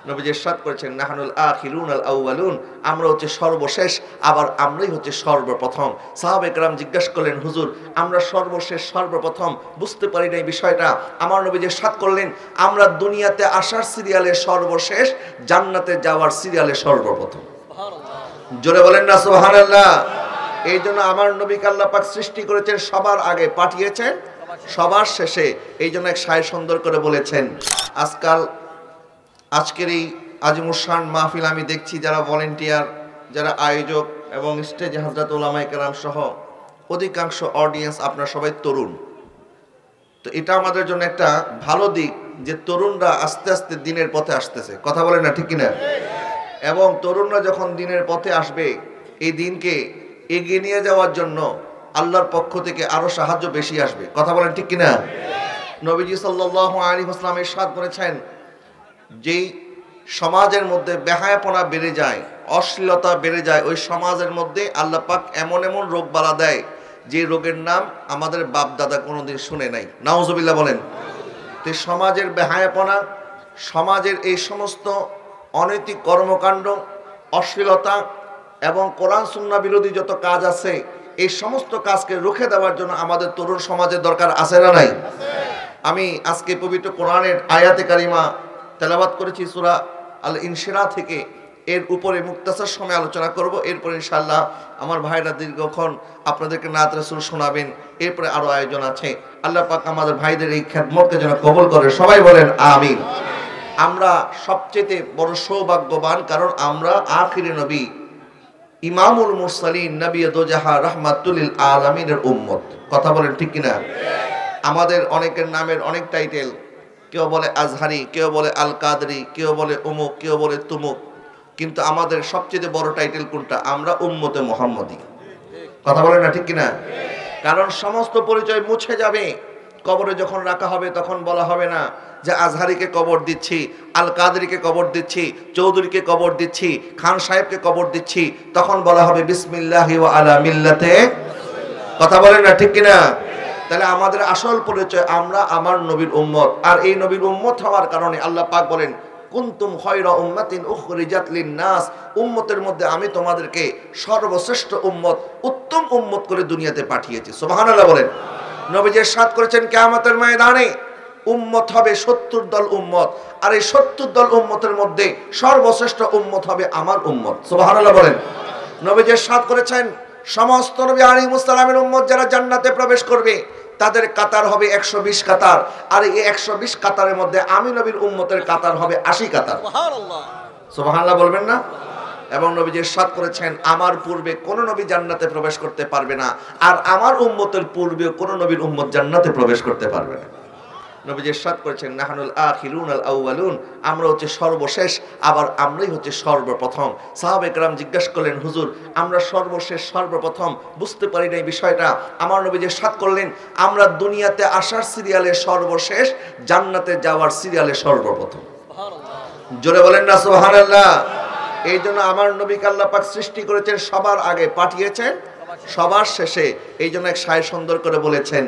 নবীজি ইরশাদ করেছেন, নাহনুল আখিরুন আল আউয়ালুন, আমরা হচ্ছে সর্বশেষ, আবার আমরাই হচ্ছে সর্বপ্রথম। সাহাবায়ে কেরাম জিজ্ঞাসা করলেন, হুজুর আমরা সর্বশেষ সর্বপ্রথম বুঝতে পারি না এই বিষয়টা। আমার নবীজি ইরশাদ করলেন, আমরা দুনিয়াতে আসার সিরিয়ালে সর্বশেষ, জান্নাতে যাওয়ার সিরিয়ালে সর্বপ্রথম। জোরে বলেন না সুবহানাল্লাহ। এই জন্য আমার নবীকে আল্লাহ পাক সৃষ্টি করেছেন সবার আগে, পাঠিয়েছেন সবার শেষে। এই জন্য এক শায়ের সুন্দর করে বলেছেন, আজকের এই আজিমুশান মাহফিল আমি দেখছি যারা ভলেন্টিয়ার, যারা আয়োজক এবং স্টেজে হযরত উলামায়ে কেরাম সহ অধিকাংশ অডিয়েন্স আপনারা সবাই তরুণ। তো এটা আমাদের জন্য একটা ভালো দিক যে তরুণরা আস্তে আস্তে দিনের পথে আসতেছে। কথা বলেন না ঠিক কিনা? এবং তরুণরা যখন দিনের পথে আসবে, এই দিনকে এগিয়ে নিয়ে যাওয়ার জন্য আল্লাহর পক্ষ থেকে আরো সাহায্য বেশি আসবে। কথা বলেন ঠিক কিনা? নবীজি সাল্লাল্লাহু আলাইহি ওয়াসাল্লাম ইরশাদ করেছেন, যেই সমাজের মধ্যে বেহায়াপনা বেড়ে যায়, অশ্লীলতা বেড়ে যায়, ওই সমাজের মধ্যে আল্লাহ পাক এমন এমন রোগ বালা দেয় যে রোগের নাম আমাদের বাপ দাদা কোনোদিন শুনে নাই। নাউজুবিল্লাহ বলেন। তো সমাজের বেহায়াপনা, সমাজের এই সমস্ত অনৈতিক কর্মকাণ্ড, অশ্লীলতা এবং কোরআন সুন্নাহ বিরোধী যত কাজ আছে, এই সমস্ত কাজকে রুখে দেওয়ার জন্য আমাদের তরুণ সমাজের দরকার আছে না নাই? আমি আজকে পবিত্র কোরআনের আয়াতে কারিমা তেলাওয়াত করেছি সূরা আল ইনশিরাহ থেকে। এর উপরে মুক্তাসার সময় আলোচনা করব। এরপর ইনশাআল্লাহ আমার ভাইরা দীর্ঘক্ষণ আপনাদেরকে নাত রাসূল শোনাবেন। এরপরে আরো আয়োজন আছে। আল্লাহ পাক আমাদের ভাইদের এই খেদমতকে যেন কবুল করে। সবাই বলেন আমিন। আমরা সবচেয়ে বড় সৌভাগ্যবান, কারণ আমরা আখিরে নবী ইমামুল মুরসালিন নবী দোজাহা রাহমাতুল লিল আলামিনের উম্মত। কথা বলেন ঠিক কিনা? আমাদের অনেকের নামের অনেক টাইটেল, কেউ বলে আজহারি, কেউ বলে আল কাদরি, কেউ বলে অমুক, কেউ বলে তুমুক, কিন্তু আমাদের সবচেয়ে বড় টাইটেল কোনটা? আমরা উম্মতে মুহাম্মদী। কথা বলেন না ঠিক কিনা? কারণ সমস্ত পরিচয় মুছে যাবে। কবরে যখন রাখা হবে তখন বলা হবে না যে আজহারিকে কবর দিচ্ছি, আল কাদরিকে কবর দিচ্ছি, চৌধুরীকে কবর দিচ্ছি, খান সাহেবকে কবর দিচ্ছি। তখন বলা হবে বিসমিল্লাহি ওয়া আলা মিল্লাতে। কথা বলেন না ঠিক কিনা? তাহলে আমাদের আসল পরিচয় আমরা আমার নবীর উম্মত। আর এই নবীর উম্মত হওয়ার কারণে আল্লাহ পাক বলেন, কুনতুম খায়রা উম্মাতিন উখরিজাত লিন-নাস, উম্মতের মধ্যে আমি তোমাদেরকে সর্বশ্রেষ্ঠ উম্মত, উত্তম উম্মত করে দুনিয়াতে পাঠিয়েছি। সুবহানাল্লাহ বলেন। নবীজি ইরশাদ করেছেন, কিয়ামতের ময়দানে উম্মত হবে ৭০ দল উম্মত, আর এই ৭০ দল উম্মতের মধ্যে সর্বশ্রেষ্ঠ উম্মত হবে আমার উম্মত। সুবহানাল্লাহ বলেন। নবীজি ইরশাদ করেছেন, সমস্ত নবী আলাইহিস সালামের উম্মত যারা জান্নাতে প্রবেশ করবে তাদের কাতার হবে ১২০ কাতার, আর এই ১২০ কাতারের মধ্যে আমি নবীর উম্মতের কাতার হবে ৮০ কাতার। সুবহানাল্লাহ। সুবহানাল্লাহ বলবেন না? এবং নবীজি ইরশাদ করেছেন, আমার পূর্বে কোন নবী জান্নাতে প্রবেশ করতে পারবে না, আর আমার উম্মতের পূর্বে কোন নবীর উম্মত জান্নাতে প্রবেশ করতে পারবে না। নবীজি ইরশাদ করেছেন, নাহনুল আখিরুন আল আউয়ালুন, আমরা হচ্ছে সর্বশেষ, আবার আমরাই হচ্ছে সর্বপ্রথম। সাহাবায়ে কেরাম জিজ্ঞাসা করলেন, হুজুর আমরা সর্বশেষ সর্বপ্রথম বুঝতে পারি না এই বিষয়টা। আমার নবীজি ইরশাদ করলেন, আমরা দুনিয়াতে আসার সিরিয়ালে সর্বশেষ, জান্নাতে যাওয়ার সিরিয়ালে সর্বপ্রথম। জোরে বলেন না সুবহানাল্লাহ। এই জন্য আমার নবীকে আল্লাহ পাক সৃষ্টি করেছেন সবার আগে, পাঠিয়েছেন সবার শেষে। এই জন্য এক শায়ের সুন্দর করে বলেছেন,